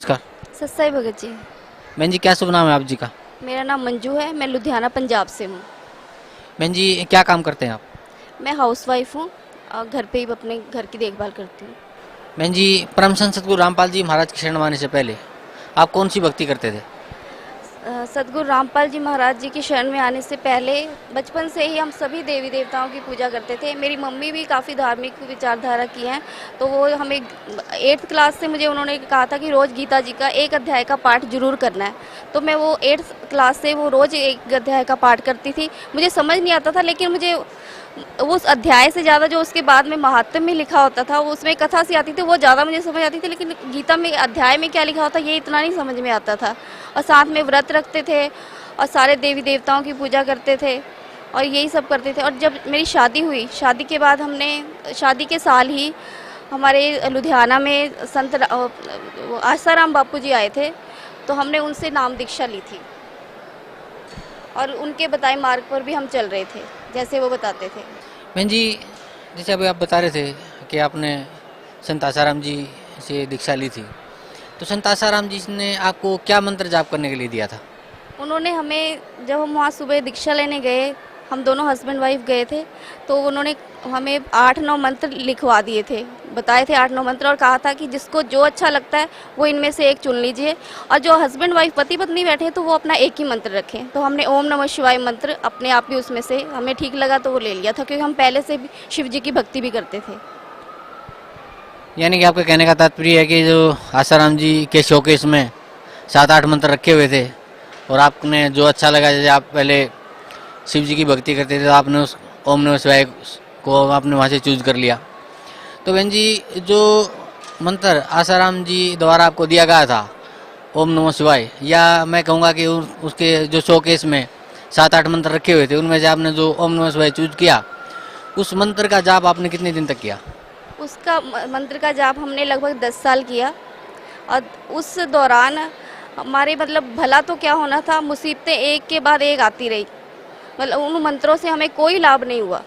नमस्कार। सत्साई भगत जी। बहन जी, क्या शुभ नाम है आप जी का? मेरा नाम मंजू है, मैं लुधियाना पंजाब से हूँ। बहन जी, क्या काम करते हैं आप? मैं हाउसवाइफ हूँ और घर पे ही अपने घर की देखभाल करती हूँ। बहन जी, परम संत सतगुरु रामपाल जी महाराज की शरण माने से पहले आप कौन सी भक्ति करते थे? सतगुरु रामपाल जी महाराज जी की शरण में आने से पहले बचपन से ही हम सभी देवी देवताओं की पूजा करते थे। मेरी मम्मी भी काफ़ी धार्मिक विचारधारा की हैं, तो वो हमें 8th क्लास से मुझे उन्होंने कहा था कि रोज़ गीता जी का एक अध्याय का पाठ जरूर करना है। तो मैं वो 8th क्लास से वो रोज़ एक अध्याय का पाठ करती थी। मुझे समझ नहीं आता था, लेकिन मुझे उस अध्याय से ज़्यादा जो उसके बाद में महात्म्य में लिखा होता था, वो उसमें कथा सी आती थी, वो ज़्यादा मुझे समझ आती थी। लेकिन गीता में अध्याय में क्या लिखा होता ये इतना नहीं समझ में आता था। और साथ में व्रत रखते थे और सारे देवी देवताओं की पूजा करते थे और यही सब करते थे। और जब मेरी शादी हुई, शादी के बाद हमने शादी के साल ही हमारे लुधियाना में आसाराम बापू जी आए थे, तो हमने उनसे नाम दीक्षा ली थी और उनके बताए मार्ग पर भी हम चल रहे थे जैसे वो बताते थे। बहन जी, जैसे अभी आप बता रहे थे कि आपने संत आसाराम जी से दीक्षा ली थी, तो संत आसाराम जी ने आपको क्या मंत्र जाप करने के लिए दिया था? उन्होंने हमें, जब हम वहाँ सुबह दीक्षा लेने गए, हम दोनों हस्बैंड वाइफ गए थे, तो उन्होंने हमें 8-9 मंत्र लिखवा दिए थे, बताए थे 8-9 मंत्र, और कहा था कि जिसको जो अच्छा लगता है वो इनमें से एक चुन लीजिए, और जो हस्बैंड वाइफ पति पत्नी बैठे हैं तो वो अपना एक ही मंत्र रखें। तो हमने ओम नमः शिवाय मंत्र अपने आप ही उसमें से हमें ठीक लगा तो वो ले लिया था, क्योंकि हम पहले से भी शिव जी की भक्ति भी करते थे। यानी कि आपके कहने का तात्पर्य है कि जो आसाराम जी के शोकेस में 7-8 मंत्र रखे हुए थे और आपने जो अच्छा लगा, जैसे आप पहले शिव जी की भक्ति करते थे तो आपने उस ओम नमः शिवाय को आपने वहाँ से चूज कर लिया। तो बहन जी, जो मंत्र आसाराम जी द्वारा आपको दिया गया था ओम नमः शिवाय, या मैं कहूँगा कि उसके जो शोकेस में 7-8 मंत्र रखे हुए थे उनमें से आपने जो ओम नमः शिवाय चूज किया, उस मंत्र का जाप आपने कितने दिन तक किया? उसका मंत्र का जाप हमने लगभग 10 साल किया, और उस दौरान हमारे मतलब भला तो क्या होना था, मुसीबतें एक के बाद एक आती रही। मतलब उन मंत्रों से हमें कोई लाभ नहीं हुआ।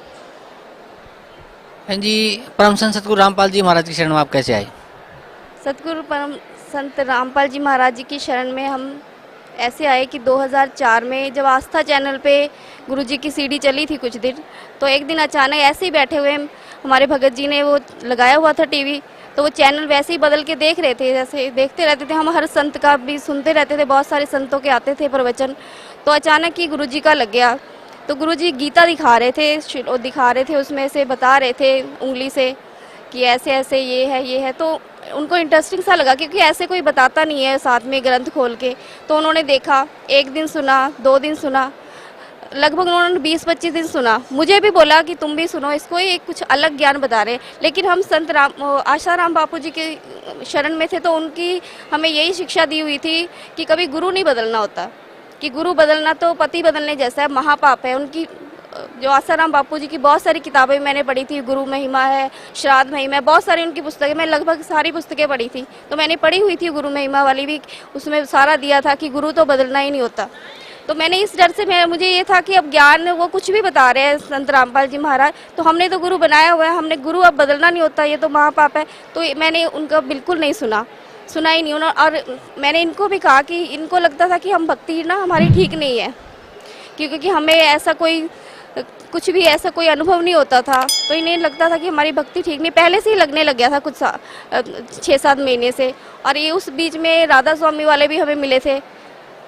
बहन जी, परम संत सतगुरु रामपाल जी महाराज की शरण में आप कैसे आए? सतगुरु परम संत रामपाल जी महाराज जी की शरण में हम ऐसे आए कि 2004 में जब आस्था चैनल पे गुरु जी की सीडी चली थी कुछ दिन, तो एक दिन अचानक ऐसे ही बैठे हुए हमारे भगत जी ने वो लगाया हुआ था टीवी, तो वो चैनल वैसे ही बदल के देख रहे थे, जैसे देखते रहते थे। हम हर संत का भी सुनते रहते थे, बहुत सारे संतों के आते थे प्रवचन, तो अचानक ही गुरु जी का लग गया। तो गुरु जी गीता दिखा रहे थे, उसमें से बता रहे थे उंगली से कि ऐसे ऐसे ये है। तो उनको इंटरेस्टिंग सा लगा, क्योंकि ऐसे कोई बताता नहीं है साथ में ग्रंथ खोल के। तो उन्होंने देखा, एक दिन सुना, 2 दिन सुना, लगभग उन्होंने 20-25 दिन सुना। मुझे भी बोला कि तुम भी सुनो इसको, ये कुछ अलग ज्ञान बता रहे हैं। लेकिन हम संत आसाराम बापू जी के शरण में थे, तो उनकी हमें यही शिक्षा दी हुई थी कि कभी गुरु नहीं बदलना होता, कि गुरु बदलना तो पति बदलने जैसा है, महापाप है। उनकी जो आसाराम बापू जी की बहुत सारी किताबें मैंने पढ़ी थी, गुरु महिमा है, श्राद्ध महिमा है, बहुत सारी उनकी पुस्तकें, मैं लगभग सारी पुस्तकें पढ़ी थी। तो मैंने पढ़ी हुई थी गुरु महिमा वाली भी, उसमें सारा दिया था कि गुरु तो बदलना ही नहीं होता। तो मैंने इस डर से मुझे ये था कि अब ज्ञान वो कुछ भी बता रहे हैं संत रामपाल जी महाराज, तो हमने तो गुरु बनाया हुआ है, हमने गुरु अब बदलना नहीं होता, ये तो महापाप है। तो मैंने उनका बिल्कुल नहीं सुना ही नहीं। और मैंने इनको भी कहा कि इनको लगता था कि हम भक्ति ना हमारी ठीक नहीं है, क्योंकि हमें ऐसा कोई कुछ भी ऐसा कोई अनुभव नहीं होता था, तो इन्हें लगता था कि हमारी भक्ति ठीक नहीं, पहले से ही लगने लग गया था कुछ 6-7 महीने से। और ये उस बीच में राधा स्वामी वाले भी हमें मिले थे,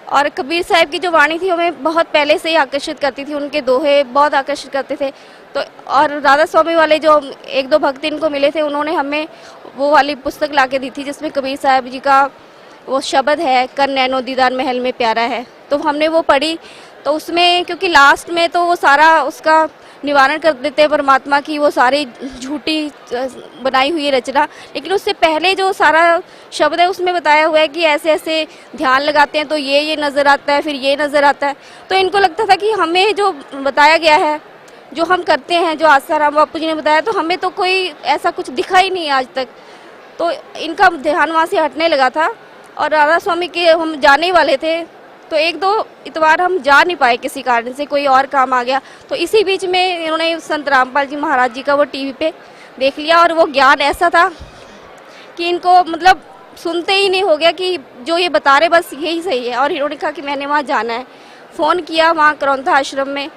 और कबीर साहब की जो वाणी थी हमें बहुत पहले से ही आकर्षित करती थी, उनके दोहे बहुत आकर्षित करते थे। तो और राधा स्वामी वाले जो 1-2 भक्त इनको मिले थे, उन्होंने हमें वो वाली पुस्तक ला के दी थी जिसमें कबीर साहब जी का वो शब्द है, कर नैनो दीदार महल में प्यारा है। तो हमने वो पढ़ी, तो उसमें क्योंकि लास्ट में तो वो सारा उसका निवारण कर देते हैं परमात्मा की, वो सारी झूठी बनाई हुई रचना, लेकिन उससे पहले जो सारा शब्द है उसमें बताया हुआ है कि ऐसे ऐसे ध्यान लगाते हैं तो ये नज़र आता है, फिर ये नज़र आता है। तो इनको लगता था कि हमें जो बताया गया है, जो हम करते हैं, जो आसाराम बापू जी ने बताया, तो हमें तो कोई ऐसा कुछ दिखा ही नहीं आज तक। तो इनका ध्यान वहाँ से हटने लगा था, और राधा स्वामी के हम जाने वाले थे, तो 1-2 इतवार हम जा नहीं पाए, किसी कारण से कोई और काम आ गया। तो इसी बीच में इन्होंने संत रामपाल जी महाराज जी का वो टीवी पे देख लिया, और वो ज्ञान ऐसा था कि इनको मतलब सुनते ही नहीं, हो गया कि जो ये बता रहे बस यही सही है। और इन्होंने कहा कि मैंने वहाँ जाना है, फ़ोन किया वहाँ करौंथा आश्रम में,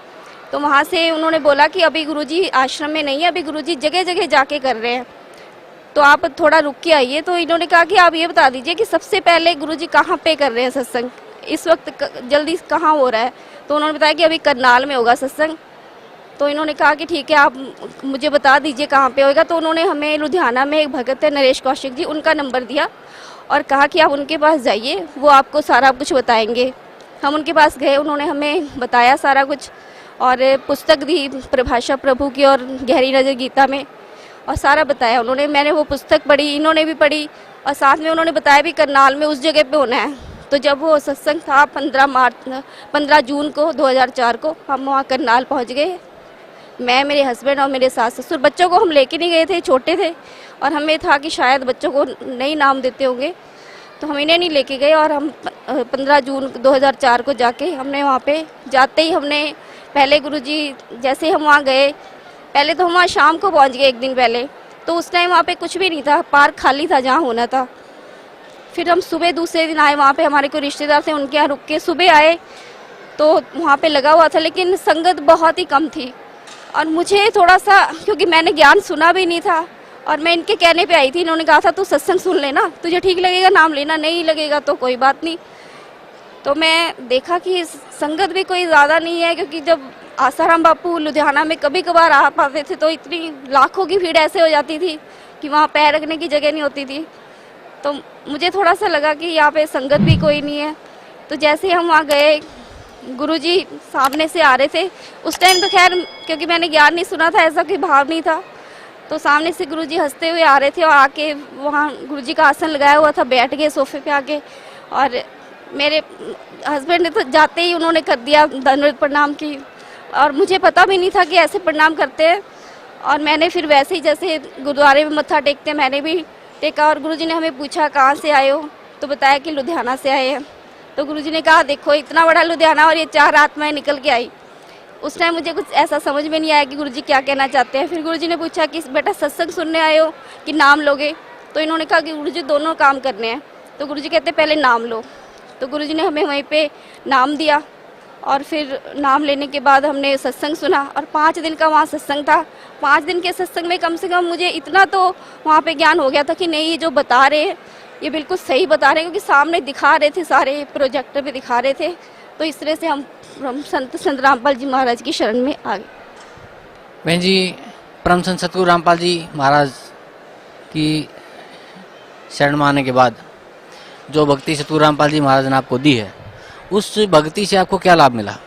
तो वहाँ से उन्होंने बोला कि अभी गुरुजी आश्रम में नहीं है, अभी गुरुजी जगह जगह जाके कर रहे हैं, तो आप थोड़ा रुक के आइए। तो इन्होंने कहा कि आप ये बता दीजिए कि सबसे पहले गुरुजी कहाँ पे कर रहे हैं सत्संग, इस वक्त जल्दी कहाँ हो रहा है। तो उन्होंने बताया कि अभी करनाल में होगा सत्संग। तो इन्होंने कहा कि ठीक है, आप मुझे बता दीजिए कहाँ पे होगा। तो उन्होंने हमें लुधियाना में एक भगत है नरेश कौशिक जी, उनका नंबर दिया और कहा कि आप उनके पास जाइए, वो आपको सारा कुछ बताएंगे। हम उनके पास गए, उन्होंने हमें बताया सारा कुछ और पुस्तक दी प्रभाषा प्रभु की और गहरी नज़र गीता में, और सारा बताया उन्होंने। मैंने वो पुस्तक पढ़ी, इन्होंने भी पढ़ी, और साथ में उन्होंने बताया भी करनाल में उस जगह पे होना है। तो जब वो सत्संग था 15 जून को 2004 को हम वहाँ करनाल पहुँच गए। मैं, मेरे हस्बैंड और मेरे सास ससुर। बच्चों को हम लेके नहीं गए थे, छोटे थे, और हमें था कि शायद बच्चों को नहीं नाम देते होंगे, तो हम इन्हें नहीं लेके गए। और हम 15 जून 2004 को जाके हमने वहाँ पे जाते ही हमने पहले गुरुजी, जैसे ही हम वहाँ गए, पहले तो हम वहाँ शाम को पहुँच गए एक दिन पहले, तो उस टाइम वहाँ पे कुछ भी नहीं था, पार्क खाली था जहाँ होना था। फिर हम सुबह दूसरे दिन आए, वहाँ पे हमारे कोई रिश्तेदार थे, उनके यहाँ रुक के सुबह आए, तो वहाँ पे लगा हुआ था, लेकिन संगत बहुत ही कम थी। और मुझे थोड़ा सा, क्योंकि मैंने ज्ञान सुना भी नहीं था और मैं इनके कहने पे आई थी, इन्होंने कहा था तू सत्संग सुन लेना, तुझे ठीक लगेगा नाम लेना, नहीं लगेगा तो कोई बात नहीं। तो मैं देखा कि संगत भी कोई ज़्यादा नहीं है, क्योंकि जब आसाराम बापू लुधियाना में कभी कभार आ पाते थे तो इतनी लाखों की भीड़ ऐसे हो जाती थी कि वहाँ पैर रखने की जगह नहीं होती थी। तो मुझे थोड़ा सा लगा कि यहाँ पे संगत भी कोई नहीं है। तो जैसे हम वहाँ गए, गुरुजी सामने से आ रहे थे, उस टाइम तो खैर क्योंकि मैंने ज्ञान नहीं सुना था, ऐसा कोई भाव नहीं था, तो सामने से गुरुजी हंसते हुए आ रहे थे और आके वहाँ गुरुजी का आसन लगाया हुआ था, बैठ गए सोफे पे आके। और मेरे हस्बैंड ने तो जाते ही उन्होंने कर दिया दंडवत प्रणाम की, और मुझे पता भी नहीं था कि ऐसे प्रणाम करते हैं। और मैंने फिर वैसे ही जैसे गुरुद्वारे में मत्था टेकते हैं मैंने भी टेका, और गुरुजी ने हमें पूछा कहाँ से आए हो, तो बताया कि लुधियाना से आए हैं। तो गुरुजी ने कहा देखो इतना बड़ा लुधियाना और ये 4 आत्माएं निकल के आई। उस टाइम मुझे कुछ ऐसा समझ में नहीं आया कि गुरुजी क्या कहना चाहते हैं। फिर गुरुजी ने पूछा कि बेटा सत्संग सुनने आए हो कि नाम लोगे, तो इन्होंने कहा कि गुरुजी दोनों काम करने हैं। तो गुरुजी कहते पहले नाम लो। तो गुरुजी ने हमें वहीं पे नाम दिया, और फिर नाम लेने के बाद हमने सत्संग सुना, और 5 दिन का वहाँ सत्संग था। 5 दिन के सत्संग में कम से कम मुझे इतना तो वहाँ पे ज्ञान हो गया था कि नहीं, ये जो बता रहे हैं ये बिल्कुल सही बता रहे हैं, क्योंकि सामने दिखा रहे थे, सारे प्रोजेक्टर पे दिखा रहे थे। तो इस तरह से हम संत रामपाल जी महाराज की शरण में आ गए। बहन जी, परम संत सतगुरु रामपाल जी महाराज की शरण में आने के बाद जो भक्ति सतगुरु रामपाल जी महाराज ने आपको दी है, उस भक्ति से आपको क्या लाभ मिला?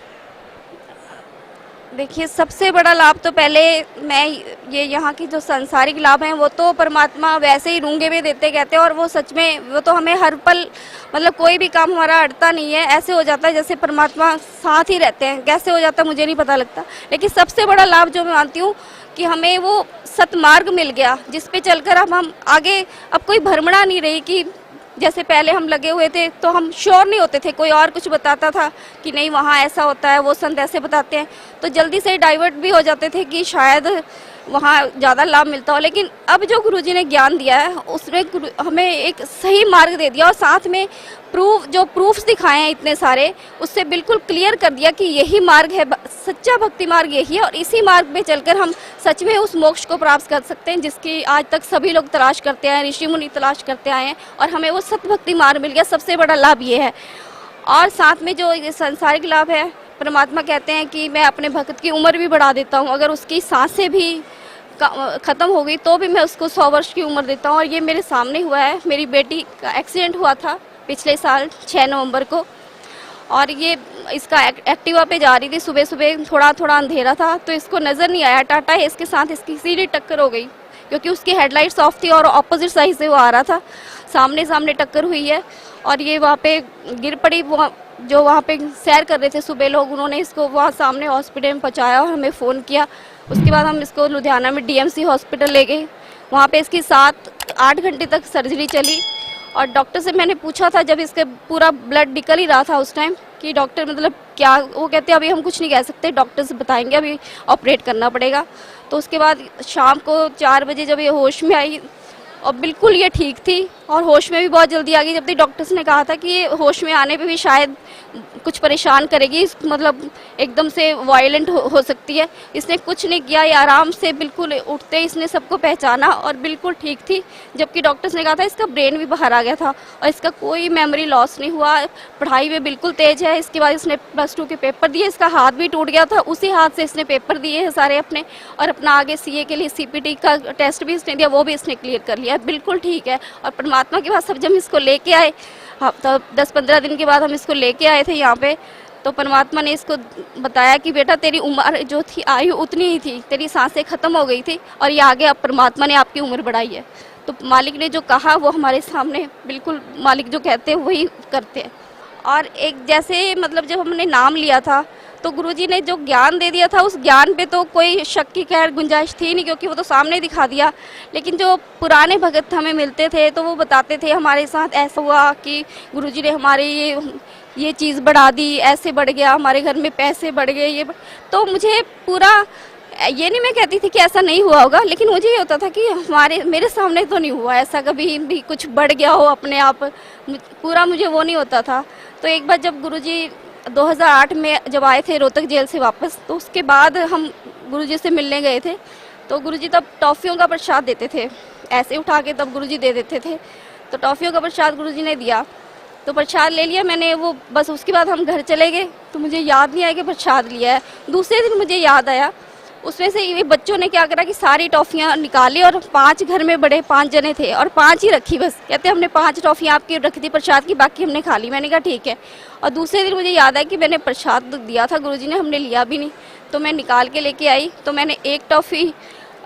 देखिए, सबसे बड़ा लाभ तो पहले मैं ये यहाँ की जो सांसारिक लाभ हैं वो तो परमात्मा वैसे ही रूंगे में देते कहते हैं, और वो सच में वो तो हमें हर पल, मतलब कोई भी काम हमारा अड़ता नहीं है, ऐसे हो जाता है जैसे परमात्मा साथ ही रहते हैं। कैसे हो जाता है मुझे नहीं पता लगता, लेकिन सबसे बड़ा लाभ जो मैं मानती हूँ कि हमें वो सतमार्ग मिल गया, जिस पे चलकर अब हम आगे, अब कोई भ्रमणा नहीं रही कि जैसे पहले हम लगे हुए थे तो हम श्योर नहीं होते थे, कोई और कुछ बताता था कि नहीं वहाँ ऐसा होता है, वो संत ऐसे बताते हैं, तो जल्दी से डाइवर्ट भी हो जाते थे कि शायद वहाँ ज़्यादा लाभ मिलता हो। लेकिन अब जो गुरुजी ने ज्ञान दिया है उसमें हमें एक सही मार्ग दे दिया, और साथ में प्रूफ्स दिखाए हैं इतने सारे, उससे बिल्कुल क्लियर कर दिया कि यही मार्ग है, सच्चा भक्ति मार्ग यही है, और इसी मार्ग पे चलकर हम सच में उस मोक्ष को प्राप्त कर सकते हैं जिसकी आज तक सभी लोग तलाश करते आए, ऋषि मुनि तलाश करते आए हैं, और हमें वो सत भक्ति मार्ग मिल गया। सबसे बड़ा लाभ ये है। और साथ में जो ये सांसारिक लाभ है, परमात्मा कहते हैं कि मैं अपने भक्त की उम्र भी बढ़ा देता हूँ, अगर उसकी सांसें भी ख़त्म हो गई तो भी मैं उसको 100 वर्ष की उम्र देता हूँ। और ये मेरे सामने हुआ है। मेरी बेटी का एक्सीडेंट हुआ था पिछले साल 6 नवंबर को, और ये इसका एक्टिवा पे जा रही थी, सुबह सुबह थोड़ा अंधेरा था तो इसको नज़र नहीं आया, टाटा है इसके साथ इसकी सीधी टक्कर हो गई, क्योंकि उसकी हेडलाइट्स ऑफ थी और अपोजिट साइड से वो आ रहा था, सामने टक्कर हुई है, और ये वहाँ पे गिर पड़ी। जो वहाँ पे सैर कर रहे थे सुबह लोग, उन्होंने इसको वहाँ सामने हॉस्पिटल में पहुँचाया और हमें फ़ोन किया। उसके बाद हम इसको लुधियाना में DMC हॉस्पिटल ले गए। वहाँ पे इसकी 7-8 घंटे तक सर्जरी चली, और डॉक्टर से मैंने पूछा था जब इसके पूरा ब्लड निकल ही रहा था उस टाइम कि डॉक्टर मतलब क्या, वो कहते हैं अभी हम कुछ नहीं कह सकते, डॉक्टर से बताएंगे, अभी ऑपरेट करना पड़ेगा। तो उसके बाद शाम को 4 बजे जब ये होश में आई और बिल्कुल ये ठीक थी, और होश में भी बहुत जल्दी आ गई, जबकि डॉक्टर्स ने कहा था कि ये होश में आने पे भी शायद कुछ परेशान करेगी, मतलब एकदम से वायलेंट हो सकती है। इसने कुछ नहीं किया, ये आराम से बिल्कुल उठते ही इसने सबको पहचाना और बिल्कुल ठीक थी। जबकि डॉक्टर्स ने कहा था इसका ब्रेन भी बाहर आ गया था और इसका कोई मेमोरी लॉस नहीं हुआ, पढ़ाई में बिल्कुल तेज है। इसके बाद इसने +2 के पेपर दिए, इसका हाथ भी टूट गया था, उसी हाथ से इसने पेपर दिए हैं सारे अपने, और अपना आगे CA के लिए CPT का टेस्ट भी इसने दिया, वो भी इसने क्लियर कर लिया, बिल्कुल ठीक है। और परमात्मा के पास सब जब इसको लेके आए, हाँ, तो 10-15 दिन के बाद हम इसको लेके आए थे यहाँ पे, तो परमात्मा ने इसको बताया कि बेटा तेरी उम्र जो थी, आयु उतनी ही थी, तेरी सांसें ख़त्म हो गई थी और ये आगे अब परमात्मा ने आपकी उम्र बढ़ाई है। तो मालिक ने जो कहा वो हमारे सामने बिल्कुल मालिक जो कहते हैं वही करते हैं। और एक जैसे मतलब जब हमने नाम लिया था तो गुरुजी ने जो ज्ञान दे दिया था, उस ज्ञान पे तो कोई शक की खैर गुंजाइश थी नहीं, क्योंकि वो तो सामने दिखा दिया। लेकिन जो पुराने भगत हमें मिलते थे तो वो बताते थे हमारे साथ ऐसा हुआ कि गुरुजी ने हमारे ये चीज़ बढ़ा दी, ऐसे बढ़ गया, हमारे घर में पैसे बढ़ गए, तो मुझे पूरा, ये नहीं मैं कहती थी कि ऐसा नहीं हुआ होगा, लेकिन मुझे ये होता था कि मेरे सामने तो नहीं हुआ ऐसा, कभी भी कुछ बढ़ गया हो अपने आप, पूरा मुझे वो नहीं होता था। तो एक बार जब गुरुजी 2008 में जब आए थे रोहतक जेल से वापस, तो उसके बाद हम गुरुजी से मिलने गए थे। तो गुरुजी तब टॉफ़ियों का प्रसाद देते थे, ऐसे उठा के तब गुरुजी दे देते थे। तो टॉफ़ियों का प्रसाद गुरुजी ने दिया, तो प्रसाद ले लिया मैंने, वो बस उसके बाद हम घर चले गए। तो मुझे याद नहीं आया कि प्रसाद लिया है। दूसरे दिन मुझे याद आया, उसमें से ये बच्चों ने क्या करा कि सारी टॉफ़ियाँ निकाली, और 5 घर में बड़े 5 जने थे और 5 ही रखी बस। कहते हमने 5 टॉफ़ियाँ आपकी रख दी प्रसाद की, बाकी हमने खा ली। मैंने कहा ठीक है। और दूसरे दिन मुझे याद आया कि मैंने प्रसाद दिया था गुरुजी ने, हमने लिया भी नहीं। तो मैं निकाल के लेके आई, तो मैंने एक टॉफ़ी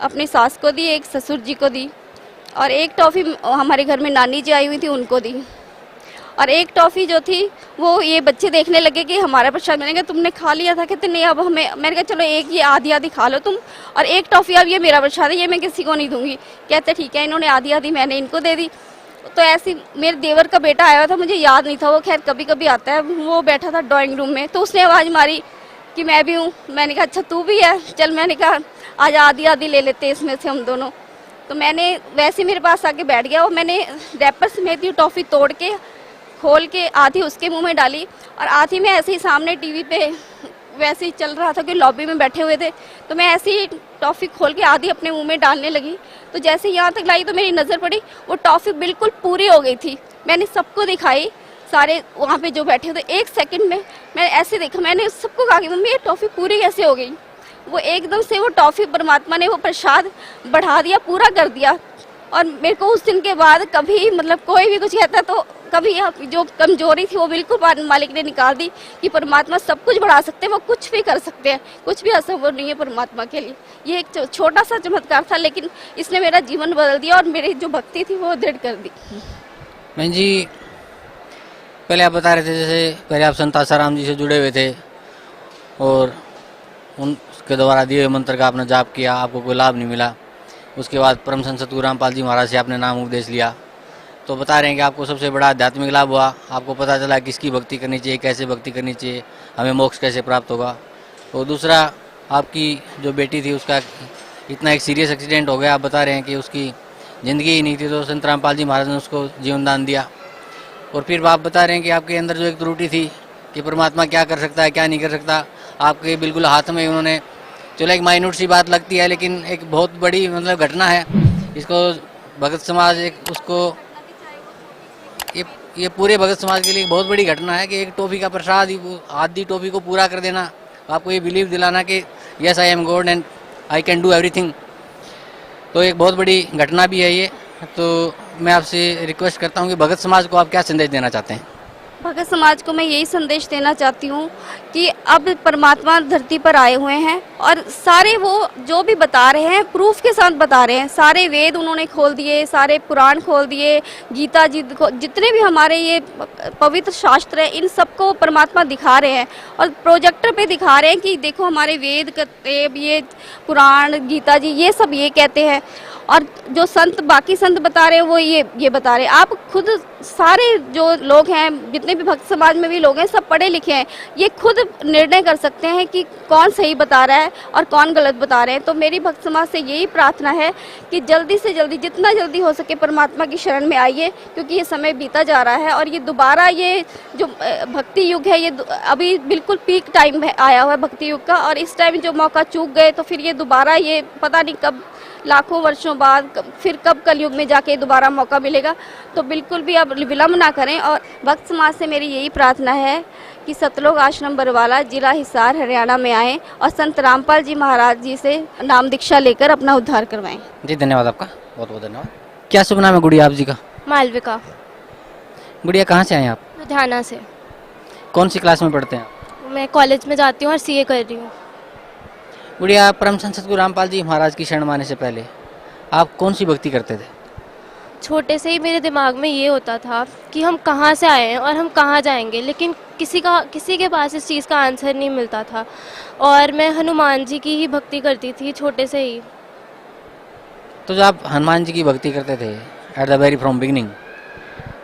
अपनी सास को दी, एक ससुर जी को दी, और एक टॉफ़ी हमारे घर में नानी जी आई हुई थी उनको दी, और एक टॉफ़ी जो थी वो ये बच्चे देखने लगे कि हमारा प्रसाद। मैंने कहा तुमने खा लिया था, कहते नहीं अब हमें, मैंने कहा चलो एक ये आधी आधी खा लो तुम, और एक टॉफ़ी अब ये मेरा प्रसाद है, ये मैं किसी को नहीं दूंगी। कहते ठीक है। इन्होंने आधी आधी मैंने इनको दे दी। तो ऐसी मेरे देवर का बेटा आया था, मुझे याद नहीं था, वो खैर कभी कभी आता है, वो बैठा था ड्राइंग रूम में, तो उसने आवाज़ मारी कि मैं भी हूँ। मैंने कहा अच्छा तू भी है, चल। मैंने कहा आज आधी आधी ले लेते इसमें से हम दोनों। तो मैंने वैसे मेरे पास आके बैठ गया, और मैंने रैपर समेत टॉफ़ी तोड़ के खोल के आधी उसके मुंह में डाली, और आधी में ऐसे ही सामने टीवी पे वैसे ही चल रहा था कि लॉबी में बैठे हुए थे, तो मैं ऐसे ही टॉफ़ी खोल के आधी अपने मुंह में डालने लगी। तो जैसे यहाँ तक लाई तो मेरी नज़र पड़ी, वो टॉफ़ी बिल्कुल पूरी हो गई थी। मैंने सबको दिखाई, सारे वहाँ पे जो बैठे थे, 1 सेकंड में मैं ऐसे देखा, मैंने सबको कहा कि मम्मी ये टॉफ़ी पूरी कैसे हो गई। वो एकदम से वो टॉफ़ी परमात्मा ने वो प्रसाद बढ़ा दिया, पूरा कर दिया। और मेरे को उस दिन के बाद कभी मतलब कोई भी कुछ कहता तो कभी जो कमजोरी थी वो बिल्कुल मालिक ने निकाल दी कि परमात्मा सब कुछ बढ़ा सकते हैं, वो कुछ भी कर सकते हैं, कुछ भी असंभव नहीं है परमात्मा के लिए। ये एक छोटा सा चमत्कार था, लेकिन इसने मेरा जीवन बदल दिया और मेरी जो भक्ति थी वो दृढ़ कर दी। बहन जी, पहले आप बता रहे थे जैसे पहले आप संत आसाराम जी से जुड़े हुए थे और उनके द्वारा दिए हुए मंत्र का आपने जाप किया, आपको कोई लाभ नहीं मिला। उसके बाद परम संत सतगुरु रामपाल जी महाराज से आपने नाम उपदेश लिया, तो बता रहे हैं कि आपको सबसे बड़ा आध्यात्मिक लाभ हुआ। आपको पता चला किसकी भक्ति करनी चाहिए, कैसे भक्ति करनी चाहिए, हमें मोक्ष कैसे प्राप्त होगा। और दूसरा, आपकी जो बेटी थी उसका इतना एक सीरियस एक्सीडेंट हो गया, आप बता रहे हैं कि उसकी ज़िंदगी ही नहीं थी, तो संत रामपाल जी महाराज ने उसको जीवन दान दिया। और फिर आप बता रहे हैं कि आपके अंदर जो एक त्रुटि थी कि परमात्मा क्या कर सकता है क्या नहीं कर सकता, आपके बिल्कुल हाथ में उन्होंने, चलो एक माइन्यूट सी बात लगती है लेकिन एक बहुत बड़ी मतलब घटना है। इसको भगत समाज एक उसको ये पूरे भगत समाज के लिए बहुत बड़ी घटना है कि एक टॉफ़ी का प्रसाद आधी टॉफ़ी को पूरा कर देना, आपको ये बिलीव दिलाना कि yes I am God and I can do everything. तो एक बहुत बड़ी घटना भी है ये। तो मैं आपसे रिक्वेस्ट करता हूँ कि भगत समाज को आप क्या संदेश देना चाहते हैं? भगत समाज को मैं यही संदेश देना चाहती हूँ कि अब परमात्मा धरती पर आए हुए हैं और सारे वो जो भी बता रहे हैं प्रूफ के साथ बता रहे हैं। सारे वेद उन्होंने खोल दिए, सारे पुराण खोल दिए, गीता जी जितने भी हमारे ये पवित्र शास्त्र हैं इन सबको परमात्मा दिखा रहे हैं और प्रोजेक्टर पे दिखा रहे हैं कि देखो हमारे वेद कहते, ये पुराण गीता जी ये सब ये कहते हैं। और जो संत बाकी संत बता रहे हैं वो ये बता रहे हैं। आप खुद सारे जो लोग हैं, जितने भी भक्त समाज में भी लोग हैं, सब पढ़े लिखे हैं, ये खुद निर्णय कर सकते हैं कि कौन सही बता रहा है और कौन गलत बता रहे हैं। तो मेरी भक्त समाज से यही प्रार्थना है कि जल्दी से जल्दी, जितना जल्दी हो सके परमात्मा की शरण में आइए, क्योंकि ये समय बीता जा रहा है और ये दोबारा ये जो भक्ति युग है, ये अभी बिल्कुल पीक टाइम आया हुआ है भक्ति युग का, और इस टाइम जो मौका चूक गए तो फिर ये दोबारा, ये पता नहीं कब, लाखों वर्षों बाद फिर कब कलयुग में जाके दोबारा मौका मिलेगा। तो बिल्कुल भी अब विलम्ब ना करें। और भक्त समाज से मेरी यही प्रार्थना है कि सतलोक आश्रम बरवाला, जिला हिसार, हरियाणा में आएँ और संत रामपाल जी महाराज जी से नाम दीक्षा लेकर अपना उद्धार करवाएं। जी धन्यवाद आपका, बहुत बहुत धन्यवाद। क्या शुभ नाम है गुड़िया आप जी का? मालविका। गुड़िया कहाँ से आए आप? लुधियाना से। कौन सी क्लास में पढ़ते हैं आप? मैं कॉलेज में जाती हूँ और सीए कर रही हूँ। गुड़िया, परम संत सद्गुरु रामपाल जी महाराज की शरण माने से पहले आप कौन सी भक्ति करते थे? छोटे से ही मेरे दिमाग में ये होता था कि हम कहाँ से आए हैं और हम कहाँ जाएंगे, लेकिन किसी के पास इस चीज़ का आंसर नहीं मिलता था। और मैं हनुमान जी की ही भक्ति करती थी छोटे से ही। तो जब आप हनुमान जी की भक्ति करते थे at the very from beginning,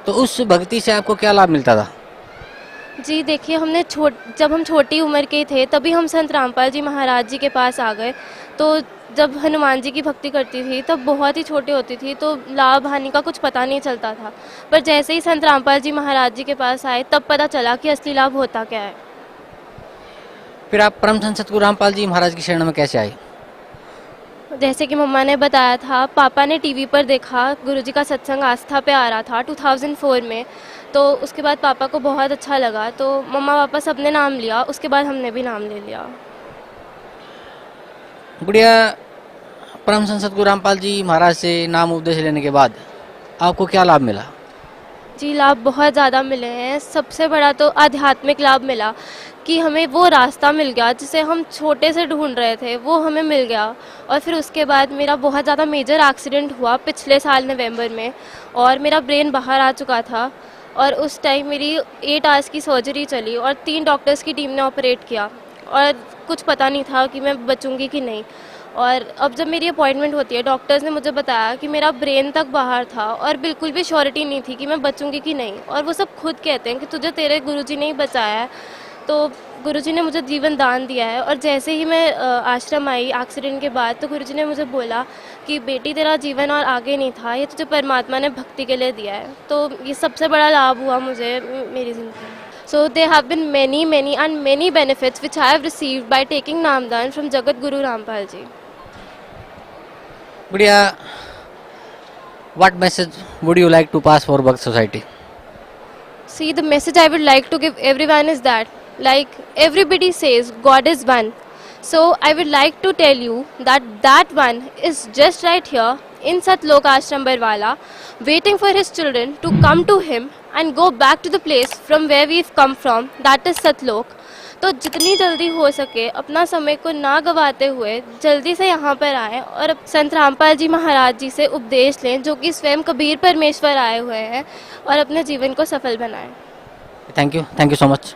तो उस भक्ति से आपको क्या लाभ मिलता था? जी देखिए, जब हम छोटी उम्र के थे तभी हम संत रामपाल जी महाराज जी के पास आ गए। तो जब हनुमान जी की भक्ति करती थी तब बहुत ही छोटी होती थी, तो लाभ हानि का कुछ पता नहीं चलता था। पर जैसे ही संत रामपाल जी महाराज जी के पास आए तब पता चला कि असली लाभ होता क्या है। फिर आप परम संत सद्गुरु रामपाल जी महाराज की शरण में कैसे आए? जैसे कि मम्मा ने बताया था, पापा ने टीवी पर देखा, गुरुजी का सत्संग आस्था पे आ रहा था 2004 में। तो उसके बाद पापा को बहुत अच्छा लगा, तो मम्मा पापा सबने नाम लिया, उसके बाद हमने भी नाम ले लिया। गुड़िया, परम संत सद्गुरु रामपाल जी महाराज से नाम उपदेश लेने के बाद आपको क्या लाभ मिला? जी लाभ बहुत ज़्यादा मिले हैं। सबसे बड़ा तो आध्यात्मिक लाभ मिला कि हमें वो रास्ता मिल गया जिसे हम छोटे से ढूंढ रहे थे, वो हमें मिल गया। और फिर उसके बाद मेरा बहुत ज़्यादा मेजर एक्सीडेंट हुआ पिछले साल नवंबर में, और मेरा ब्रेन बाहर आ चुका था। और उस टाइम मेरी 8 आवर्स की सर्जरी चली और 3 डॉक्टर्स की टीम ने ऑपरेट किया, और कुछ पता नहीं था कि मैं बचूंगी कि नहीं। और अब जब मेरी अपॉइंटमेंट होती है, डॉक्टर्स ने मुझे बताया कि मेरा ब्रेन तक बाहर था और बिल्कुल भी श्योरिटी नहीं थी कि मैं बचूंगी कि नहीं। और वो सब खुद कहते हैं कि तुझे तेरे गुरुजी ने ही बचाया है। तो गुरुजी ने मुझे जीवन दान दिया है। और जैसे ही मैं आश्रम आई एक्सीडेंट के बाद, तो गुरुजी ने मुझे बोला कि बेटी तेरा जीवन और आगे नहीं था, ये तुझे परमात्मा ने भक्ति के लिए दिया है। तो ये सबसे बड़ा लाभ हुआ मुझे मेरी ज़िंदगी। So there have been many benefits which I have received by taking Namdan from Jagat Guru Rampal ji. गुड़िया, what message would you like to pass for Bhakt Society? See, the message I would like to give everyone is that, like everybody says, God is one. So I would like to tell you that one is just right here in Satlok Ashram Barwala, waiting for his children to come to him and go back to the place from where we've come from, that is Satlok. तो जितनी जल्दी हो सके अपना समय को ना गवाते हुए जल्दी से यहाँ पर आएँ और संत रामपाल जी महाराज जी से उपदेश लें, जो कि स्वयं कबीर परमेश्वर आए हुए हैं, और अपने जीवन को सफल बनाएं। Thank you so much.